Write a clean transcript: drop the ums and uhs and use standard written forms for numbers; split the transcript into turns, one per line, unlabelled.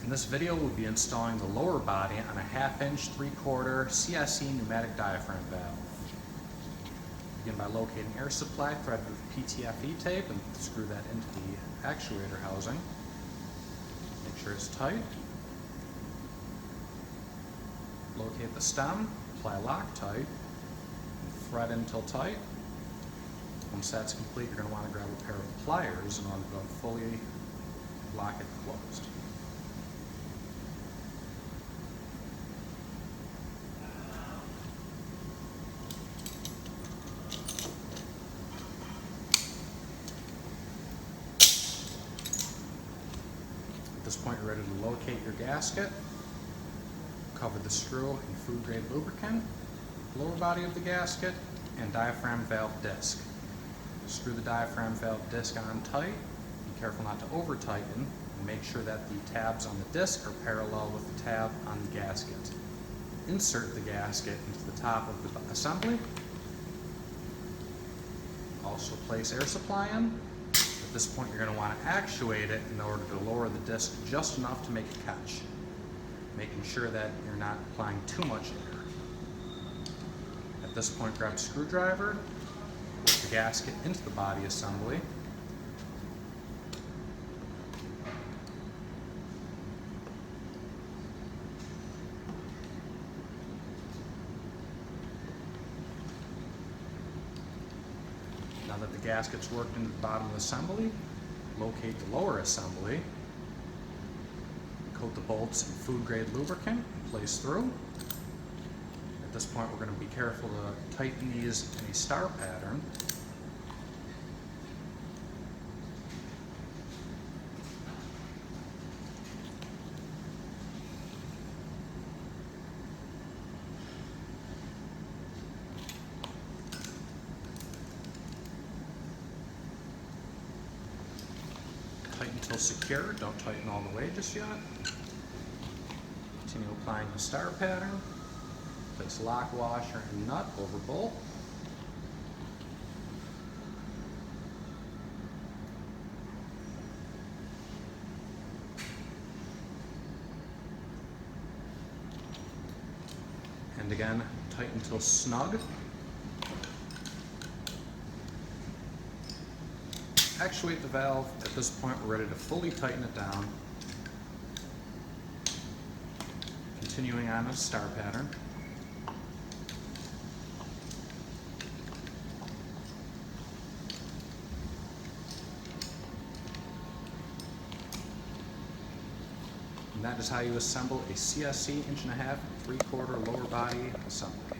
In this video, we'll be installing the lower body on a 1/2" 3/4 CSE pneumatic diaphragm valve. Begin by locating air supply threaded with PTFE tape and screw that into the actuator housing. Make sure it's tight. Locate the stem, apply Loctite, and thread until tight. Once that's complete, you're going to want to grab a pair of pliers in order to fully lock it closed. At this point, you're ready to locate your gasket. Cover the screw in food-grade lubricant, lower body of the gasket, and diaphragm valve disc. Screw the diaphragm valve disc on tight. Be careful not to over-tighten, and make sure that the tabs on the disc are parallel with the tab on the gasket. Insert the gasket into the top of the assembly. Also place air supply in. At this point, you're going to want to actuate it in order to lower the disc just enough to make it catch, making sure that you're not applying too much air. At this point, grab a screwdriver, work the gasket into the body assembly. Now that the gasket's worked into the bottom of the assembly, locate the lower assembly. Coat the bolts in food-grade lubricant and place through. At this point, we're going to be careful to tighten these in a star pattern. Tighten until secure. Don't tighten all the way just yet. Continue applying the star pattern. Place lock washer and nut over bolt. And again, tighten until snug. Actuate the valve. At this point, we're ready to fully tighten it down. Continuing on a star pattern. And that is how you assemble a CSE 1.5" 3/4 lower body assembly.